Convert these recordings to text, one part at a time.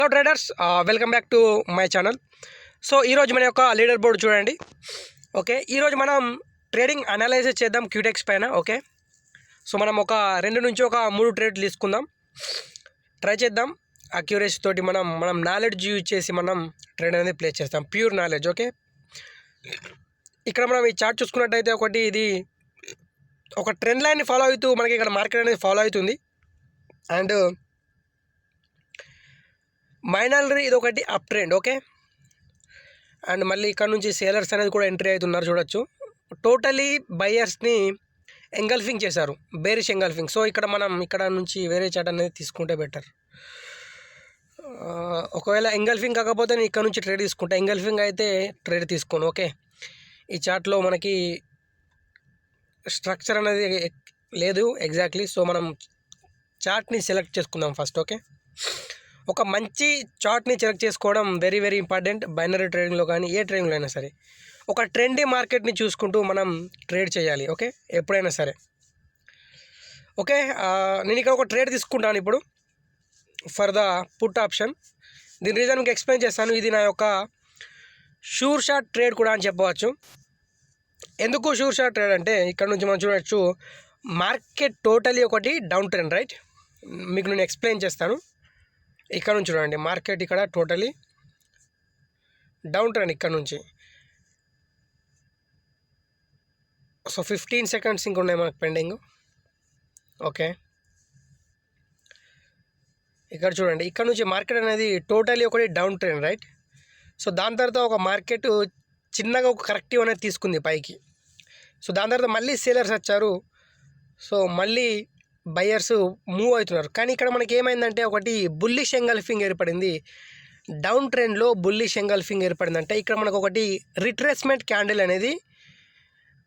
Hello traders, welcome back to my channel. So ఈరోజు మన యొక్క లీడర్ బోర్డు చూడండి. ఓకే, ఈరోజు మనం ట్రేడింగ్ అనాలైసిస్ చేద్దాం క్యూటెక్స్ పైన. ఓకే, సో మనం ఒక 2 నుంచి 3 ట్రేడ్లు తీసుకుందాం, ట్రై చేద్దాం. అక్యూరసీ తోటి మనం నాలెడ్జ్ యూజ్ చేసి మనం ట్రేడ్ అనేది ప్లేస్ చేస్తాం, ప్యూర్ నాలెడ్జ్. ఓకే, ఇక్కడ మనం ఈ చార్ట్ చూసుకున్నట్టయితే ఇది ఒక ట్రెండ్ లైన్ని ఫాలో అవుతూ మనకి ఇక్కడ మార్కెట్ అనేది ఫాలో అవుతుంది. అండ్ మైనరీ ఇది ఒకటి అప్ ట్రెండ్. ఓకే, అండ్ మళ్ళీ ఇక్కడ నుంచి సేలర్స్ అనేది కూడా ఎంట్రీ అవుతున్నారు చూడొచ్చు. టోటలీ బయర్స్ని ఎంగల్ఫింగ్ చేశారు, బేరిష్ ఎంగల్ఫింగ్. సో ఇక్కడ నుంచి వేరే చార్ట్ అనేది తీసుకుంటే బెటర్. ఒకవేళ ఎంగల్ఫింగ్ కాకపోతే నేను ఇక్కడ నుంచి ట్రేడ్ తీసుకుంటా, ఎంగల్ఫింగ్ అయితే ట్రేడ్ తీసుకోను. ఓకే, ఈ చార్ట్లో మనకి స్ట్రక్చర్ అనేది లేదు ఎగ్జాక్ట్లీ. సో మనం చార్ట్ని సెలెక్ట్ చేసుకుందాం ఫస్ట్. ఓకే, ఒక మంచి చార్ట్ని సెలెక్ట్ చేసుకోవడం వెరీ వెరీ ఇంపార్టెంట్. బైనరీ ట్రేడింగ్లో కానీ ఏ ట్రేడింగ్లో అయినా సరే ఒక ట్రెండీ మార్కెట్ని చూసుకుంటూ మనం ట్రేడ్ చేయాలి. ఓకే, ఎప్పుడైనా సరే. ఓకే, నేను ఇక్కడ ఒక ట్రేడ్ తీసుకుంటాను ఇప్పుడు ఫర్ ద పుట్ ఆప్షన్. దీని రీజన్ మీకు ఎక్స్ప్లెయిన్ చేస్తాను. ఇది నా యొక్క షూర్ షాట్ ట్రేడ్ కూడా అని చెప్పవచ్చు. ఎందుకు షూర్ షాట్ ట్రేడ్ అంటే ఇక్కడ నుంచి మనం చూడవచ్చు మార్కెట్ టోటలీ ఒకటి డౌన్ ట్రెండ్, రైట్? మీకు నేను ఎక్స్ప్లెయిన్ చేస్తాను. ఇక్కడ నుంచి చూడండి, మార్కెట్ ఇక్కడ టోటలీ డౌన్ ట్రెండ్ ఇక్కడ నుంచి. సో 15 సెకండ్స్ ఇంక ఉన్నాయి మనకు పెండింగ్. ఓకే, ఇక్కడ చూడండి, ఇక్కడ నుంచి మార్కెట్ అనేది టోటలీ ఒకటి డౌన్ ట్రెండ్, రైట్? సో దాని తర్వాత ఒక మార్కెట్ చిన్నగా ఒక కరెక్టివ్ అనేది తీసుకుంది పైకి. సో దాని తర్వాత మళ్ళీ సేలర్స్ వచ్చారు. సో మళ్ళీ బయర్స్ మూవ్ అవుతున్నారు. కానీ ఇక్కడ మనకి ఏమైందంటే ఒకటి బుల్లిష్ ఎంగల్ఫింగ్ ఏర్పడింది. డౌన్ ట్రెండ్లో బుల్లిష్ ఎంగల్ఫింగ్ ఏర్పడిందంటే ఇక్కడ మనకు ఒకటి రిట్రేస్మెంట్ క్యాండిల్ అనేది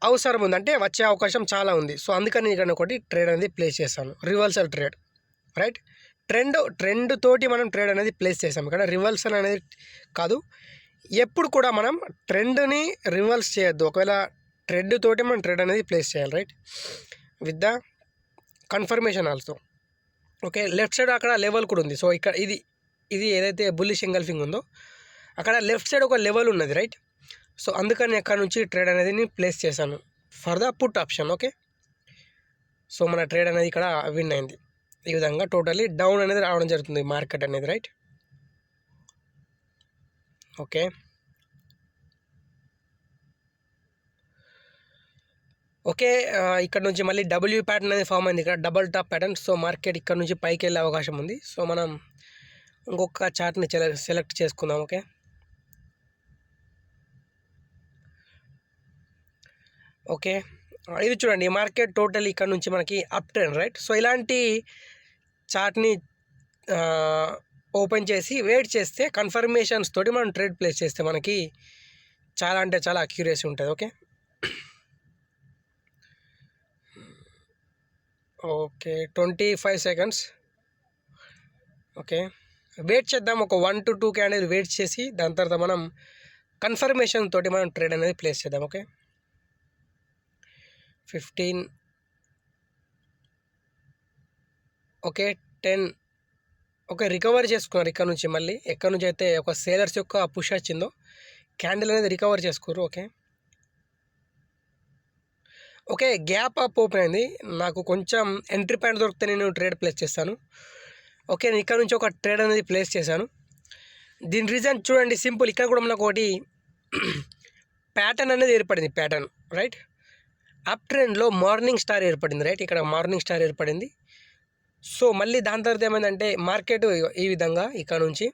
అవసరం ఉంది, అంటే వచ్చే అవకాశం చాలా ఉంది. సో అందుకని ఇక్కడ ఒకటి ట్రేడ్ అనేది ప్లేస్ చేస్తాను, రివర్సల్ ట్రేడ్, రైట్? ట్రెండ్ తోటి మనం ట్రేడ్ అనేది ప్లేస్ చేసాం. ఇక్కడ రివర్సల్ అనేది కాదు, ఎప్పుడు కూడా మనం ట్రెండ్ని రివర్స్ చేయొద్దు. ఒకవేళ ట్రెండ్ తోటి మనం ట్రేడ్ అనేది ప్లేస్ చేయాలి, right? With the confirmation also. Okay, left side అక్కడ లెవెల్ కూడా ఉంది. సో ఇక్కడ ఇది ఏదైతే బుల్లిష్ ఎంగల్ఫింగ్ ఉందో అక్కడ లెఫ్ట్ సైడ్ ఒక లెవెల్ ఉన్నది, రైట్? సో అందుకని అక్కడ నుంచి ట్రేడ్ అనేది నేను ప్లేస్ చేశాను for the put option. Okay, so మన ట్రేడ్ అనేది ఇక్కడ విన్ అయింది. ఈ విధంగా టోటలీ డౌన్ అనేది రావడం జరుగుతుంది మార్కెట్ అనేది, రైట్? ఓకే, ఓకే, ఇక్కడ నుంచి మళ్ళీ డబ్ల్యూ ప్యాటర్న్ అనేది ఫామ్ అయింది, ఇక్కడ double tap pattern. So market ఇక్కడ నుంచి పైకి వెళ్ళే అవకాశం ఉంది. సో మనం ఇంకొక చార్ట్ని సెలెక్ట్ చేసుకుందాం. ఓకే, ఓకే, ఇది చూడండి, మార్కెట్ టోటల్ ఇక్కడ నుంచి మనకి అప్ ట్రెండ్, రైట్? సో ఇలాంటి చార్ట్ని ఓపెన్ చేసి వెయిట్ చేస్తే కన్ఫర్మేషన్స్ తోటి మనం ట్రేడ్ ప్లేస్ చేస్తే మనకి చాలా అంటే చాలా అక్యురసీ ఉంటుంది. Okay, okay, 25 seconds. Okay, wait చేద్దాం, ఒక 1 to 2 క్యాండిల్ వెయిట్ చేసి దాని తర్వాత మనం కన్ఫర్మేషన్ తోటి మనం ట్రేడ్ అనేది ప్లేస్ చేద్దాం. Okay, 15, okay, 10. ఓకే, రికవర్ చేసుకున్నారు ఇక్కడ నుంచి. మళ్ళీ ఎక్కడి నుంచి అయితే ఒక సేలర్స్ యొక్క పుష్ వచ్చిందో క్యాండిల్ అనేది రికవర్ చేసుకోరు. Okay, okay, gap up open అయింది. నాకు కొంచెం ఎంట్రీ పాయింట్ దొరికితే నేను ట్రేడ్ ప్లేస్ చేస్తాను. ఓకే, నేను ఇక్కడ నుంచి ఒక ట్రేడ్ అనేది ప్లేస్ చేశాను. దీని రీజన్ చూడండి, సింపుల్. ఇక్కడ కూడా మనకు ఒకటి ప్యాటర్న్ అనేది ఏర్పడింది, ప్యాటర్న్, రైట్? అప్ ట్రెండ్లో మార్నింగ్ స్టార్ ఏర్పడింది, రైట్? ఇక్కడ మార్నింగ్ స్టార్ ఏర్పడింది. సో మళ్ళీ దాని తర్వాత ఏమైందంటే మార్కెట్ ఈ విధంగా ఇక్కడ నుంచి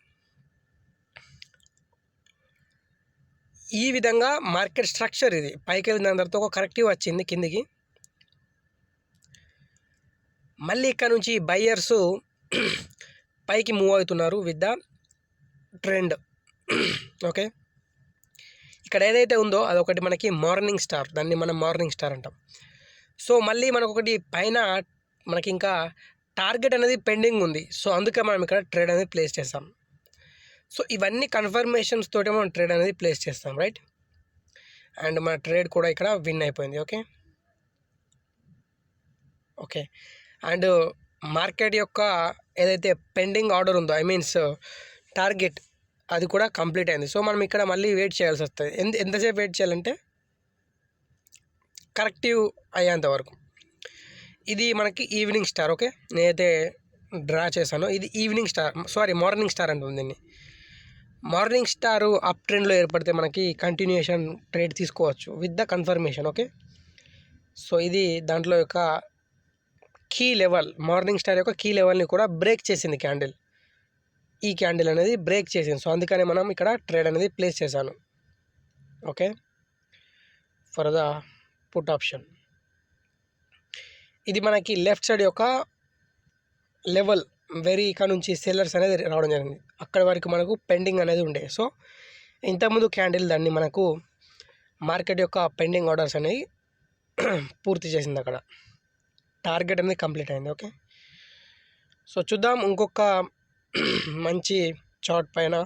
ఈ విధంగా మార్కెట్ స్ట్రక్చర్ ఇది పైకి వెళ్ళిన దాని తర్వాత ఒక కరెక్టివ్ వచ్చింది కిందికి. మళ్ళీ ఇక్కడ నుంచి బయ్యర్స్ పైకి మూవ్ అవుతున్నారు విత్ ద ట్రెండ్. ఓకే, ఇక్కడ ఏదైతే ఉందో అదొకటి మనకి మార్నింగ్ స్టార్, దాన్ని మనం మార్నింగ్ స్టార్ అంటాం. సో మళ్ళీ మనకు ఒకటి పైన మనకి ఇంకా టార్గెట్ అనేది పెండింగ్ ఉంది. సో అందుకే మనం ఇక్కడ ట్రేడ్ అనేది ప్లేస్ చేస్తాం. సో ఇవన్నీ కన్ఫర్మేషన్స్ తోటి మనం ట్రేడ్ అనేది ప్లేస్ చేస్తాం, రైట్? అండ్ మన ట్రేడ్ కూడా ఇక్కడ విన్ అయిపోయింది. ఓకే, ఓకే, అండ్ మార్కెట్ యొక్క ఏదైతే పెండింగ్ ఆర్డర్ ఉందో, ఐ మీన్స్ టార్గెట్ అది కూడా కంప్లీట్ అయింది. సో మనం ఇక్కడ మళ్ళీ వెయిట్ చేయాల్సి వస్తుంది. ఎంతసేపు వెయిట్ చేయాలంటే కరెక్టివ్ అయ్యేంత వరకు. ఇది మనకి ఈవినింగ్ స్టార్. ఓకే, నేనైతే డ్రా చేశాను. ఇది ఈవినింగ్ స్టార్, మార్నింగ్ స్టార్ అంటుంది దీన్ని. మార్నింగ్ స్టార్ అప్ ట్రెండ్లో ఏర్పడితే మనకి కంటిన్యూషన్ ట్రేడ్ తీసుకోవచ్చు with the confirmation. Okay, so ఇది దాంట్లో యొక్క కీ లెవెల్, మార్నింగ్ స్టార్ యొక్క కీ లెవెల్ని కూడా బ్రేక్ చేసింది క్యాండిల్. ఈ క్యాండిల్ అనేది బ్రేక్ చేసింది. సో అందుకనే మనం ఇక్కడ ట్రేడ్ అనేది ప్లేస్ చేశాను. Okay, for the put option. ఇది మనకి లెఫ్ట్ సైడ్ యొక్క లెవెల్, ఇక్కడ నుంచి సెల్లర్స్ అనేది రావడం జరిగింది. అక్కడ వరకు మనకు పెండింగ్ అనేది ఉండే. సో ఇంతకుముందు క్యాండిల్ దాన్ని మనకు మార్కెట్ యొక్క పెండింగ్ ఆర్డర్స్ అనేవి పూర్తి చేసింది. అక్కడ టార్గెట్ అనేది కంప్లీట్ అయింది. ఓకే, సో చూద్దాం ఇంకొక మంచి చార్ట్ పైన.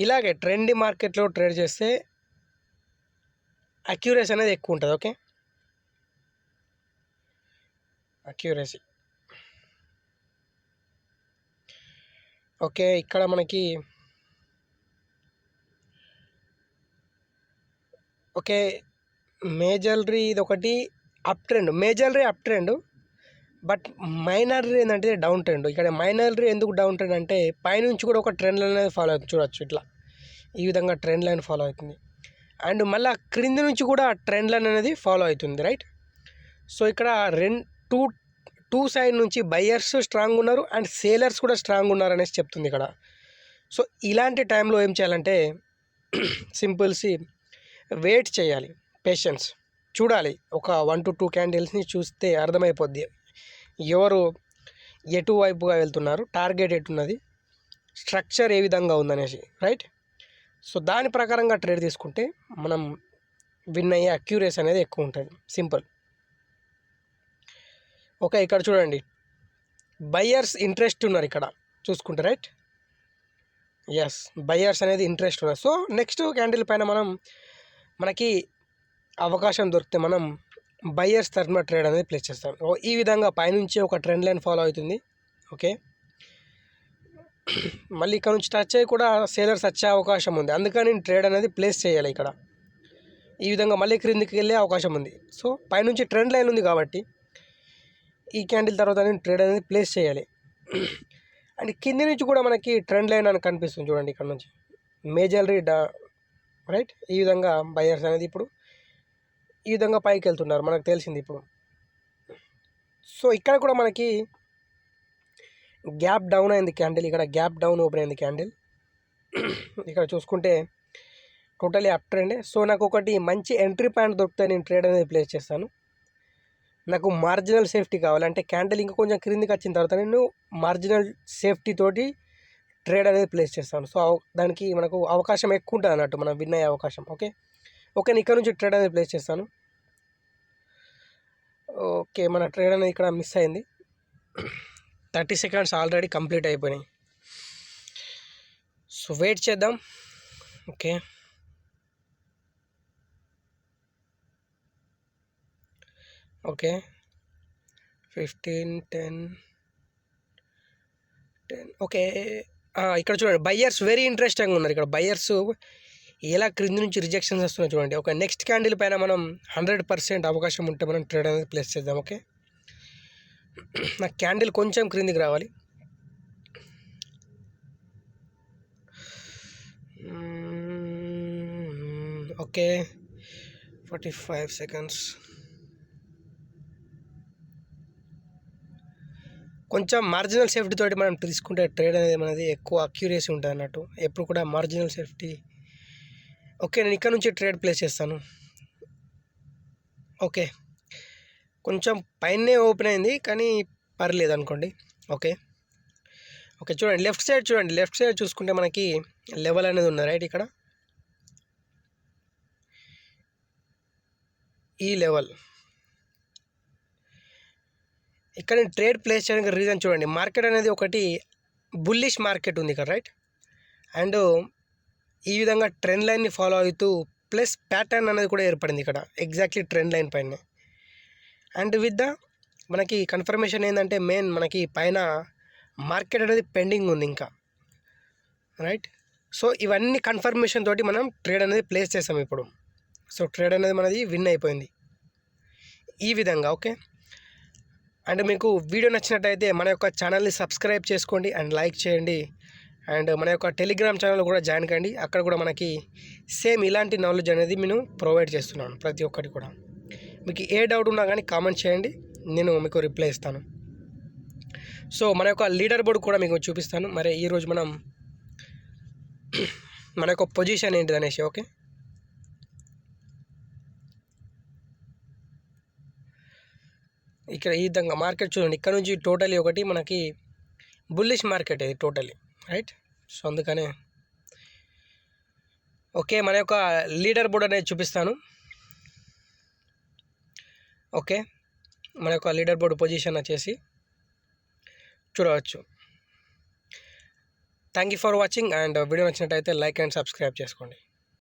ఇలాగే ట్రెండీ మార్కెట్లో ట్రేడ్ చేస్తే అక్యూరసీ అనేది ఎక్కువ ఉంటుంది. Okay, accuracy. ఓకే, ఇక్కడ మనకి ఓకే మేజర్లీ ఇది ఒకటి up trend, majorly up trend, but minorly ఏంటంటే డౌన్ ట్రెండ్. ఇక్కడ మైనర్లీ ఎందుకు డౌన్ ట్రెండ్ అంటే పైనుంచి కూడా ఒక ట్రెండ్ లైన్ అనేది ఫాలో అవుతుంది. చూడొచ్చు, ఇట్లా ఈ విధంగా ట్రెండ్ లైన్ ఫాలో అవుతుంది. అండ్ మళ్ళీ క్రింది నుంచి కూడా ట్రెండ్ లైన్ అనేది ఫాలో అవుతుంది, రైట్. సో ఇక్కడ టూ సైడ్ నుంచి బయ్యర్స్ స్ట్రాంగ్ ఉన్నారు అండ్ సేలర్స్ కూడా స్ట్రాంగ్ ఉన్నారు అనేసి చెప్తుంది ఇక్కడ. సో ఇలాంటి టైంలో ఏం చేయాలంటే సింపుల్సి వెయిట్ చేయాలి, పేషెన్స్ చూడాలి. ఒక 1 to 2 క్యాండిల్స్ని చూస్తే అర్థమైపోద్ది ఎవరు ఎటువైపుగా వెళ్తున్నారు, టార్గెట్ ఎటున్నది, స్ట్రక్చర్ ఏ విధంగా ఉందనేసి, రైట్. సో దాని ప్రకారంగా ట్రేడ్ తీసుకుంటే మనం విన్ అయ్యే అక్యూరేసీ అనేది ఎక్కువ ఉంటుంది. సింపుల్. ఓకే, ఇక్కడ చూడండి బయ్యర్స్ ఇంట్రెస్ట్ ఉన్నారు ఇక్కడ చూసుకుంటే, రైట్. ఎస్, బయ్యర్స్ అనేది ఇంట్రెస్ట్ ఉన్నారు. సో నెక్స్ట్ క్యాండిల్ పైన మనకి అవకాశం దొరికితే మనం బయ్యర్స్ తరఫున ట్రేడ్ అనేది ప్లేస్ చేస్తాం. ఈ విధంగా పైనుంచి ఒక ట్రెండ్ లైన్ ఫాలో అవుతుంది. ఓకే, మళ్ళీ ఇక్కడ నుంచి టచ్ అయ్యి కూడా సేలర్స్ వచ్చే అవకాశం ఉంది. అందుకని ట్రేడ్ అనేది ప్లేస్ చేయాలి ఇక్కడ. ఈ విధంగా మళ్ళీ క్రిందికి వెళ్ళే అవకాశం ఉంది. సో పైనుంచి ట్రెండ్ లైన్ ఉంది కాబట్టి ఈ క్యాండిల్ తర్వాత నేను ట్రేడ్ అనేది ప్లేస్ చేయాలి. అండ్ కింది నుంచి కూడా మనకి ట్రెండ్ లైన్ అని కనిపిస్తుంది చూడండి, ఇక్కడ నుంచి మేజర్లీ రైట్. ఈ విధంగా బయర్స్ అనేది ఇప్పుడు ఈ విధంగా పైకి వెళ్తున్నారు, మనకు తెలిసింది ఇప్పుడు. సో ఇక్కడ కూడా మనకి గ్యాప్ డౌన్ అయింది క్యాండిల్, ఇక్కడ గ్యాప్ డౌన్ ఓపెన్ అయింది క్యాండిల్. ఇక్కడ చూసుకుంటే టోటలీ అప్ ట్రెండ్. సో నాకు ఒకటి మంచి ఎంట్రీ పాయింట్ దొరికితే నేను ట్రేడ్ అనేది ప్లేస్ చేస్తాను. నాకు మార్జినల్ సేఫ్టీ కావాలంటే క్యాండిల్ ఇంకా కొంచెం క్రిందికి వచ్చిన తర్వాత నేను మార్జినల్ సేఫ్టీ తోటి ట్రేడ్ అనేది ప్లేస్ చేస్తాను. సో దానికి మనకు అవకాశం ఎక్కువ ఉంటుంది అన్నట్టు, మనం విన్ అయ్యే అవకాశం. ఓకే, నేను ఇక్కడ నుంచి ట్రేడ్ అనేది ప్లేస్ చేస్తాను. ఓకే, మన ట్రేడ్ అనేది ఇక్కడ మిస్ అయింది. 30 seconds ఆల్రెడీ కంప్లీట్ అయిపోయినాయి. సో వెయిట్ చేద్దాం. Okay, okay 15 10. ఓకే, ఇక్కడ చూడండి బయ్యర్స్ వెరీ ఇంట్రెస్టింగ్ ఉన్నారు. ఇక్కడ బయ్యర్స్ ఎలా క్రింది నుంచి రిజెక్షన్స్ వస్తున్నాయి చూడండి. ఒక నెక్స్ట్ క్యాండిల్ పైన మనం 100% అవకాశం ఉంటే మనం ట్రేడ్ అనేది ప్లేస్ చేద్దాం. ఓకే, నాకు క్యాండిల్ కొంచెం క్రిందికి రావాలి. Okay 45 seconds. కొంచెం మార్జినల్ సేఫ్టీ తోటి మనం తీసుకుంటే ట్రేడ్ అనేది మనది ఎక్కువ అక్యూరేసీ ఉంటుంది అన్నట్టు, ఎప్పుడు కూడా మార్జినల్ సేఫ్టీ. ఓకే, నేను ఇక్కడ నుంచి ట్రేడ్ ప్లేస్ చేస్తాను. ఓకే, కొంచెం పైనే ఓపెన్ అయింది కానీ పర్లేదు అనుకోండి. ఓకే, చూడండి లెఫ్ట్ సైడ్ చూసుకుంటే మనకి లెవెల్ అనేది ఉంది, రైట్. ఇక్కడ ఈ లెవెల్ ఇక్కడ నేను ట్రేడ్ ప్లేస్ చేయడానికి రీజన్ చూడండి, మార్కెట్ అనేది ఒకటి బుల్లిష్ మార్కెట్ ఉంది ఇక్కడ, రైట్. అండ్ ఈ విధంగా ట్రెండ్ లైన్ని ఫాలో అవుతూ ప్లస్ ప్యాటర్న్ అనేది కూడా ఏర్పడింది ఇక్కడ ఎగ్జాక్ట్లీ ట్రెండ్ లైన్ పైన. అండ్ విత్ ద మనకి కన్ఫర్మేషన్ ఏంటంటే మెయిన్ మనకి పైన మార్కెట్ అనేది పెండింగ్ ఉంది ఇంకా. రైట్. సో ఇవన్నీ కన్ఫర్మేషన్ తోటి మనం ట్రేడ్ అనేది ప్లేస్ చేసాం ఇప్పుడు. సో ట్రేడ్ అనేది మనది విన్ అయిపోయింది ఈ విధంగా. ఓకే, అండ్ మీకు వీడియో నచ్చినట్టయితే మన యొక్క ఛానల్ని సబ్స్క్రైబ్ చేసుకోండి అండ్ లైక్ చేయండి. అండ్ మన యొక్క టెలిగ్రామ్ ఛానల్ కూడా జాయిన్ కండి. అక్కడ కూడా మనకి సేమ్ ఇలాంటి నాలెడ్జ్ అనేది నేను ప్రొవైడ్ చేస్తున్నాను ప్రతి ఒక్కటి కూడా. మీకు ఏ డౌట్ ఉన్నా కానీ కామెంట్ చేయండి, నేను మీకు రిప్లై ఇస్తాను. సో మన యొక్క లీడర్ బోర్డు కూడా మీకు చూపిస్తాను. మరి ఈరోజు మనం మన యొక్క పొజిషన్ ఏంటిది అనేసి. ఓకే, ఇక్కడ ఈ విధంగా మార్కెట్ చూడండి. ఇక్కడ నుంచి టోటలీ ఒకటి మనకి బుల్లిష్ మార్కెట్ ఇది టోటలీ, రైట్. సో అందుకనే ఓకే, మన యొక్క లీడర్ బోర్డ్ అనేది చూపిస్తాను. ఓకే, మన యొక్క లీడర్ బోర్డు పొజిషన్ వచ్చేసి చూడవచ్చు. Thank you for watching. And video నచ్చినట్టయితే లైక్ అండ్ సబ్స్క్రైబ్ చేసుకోండి.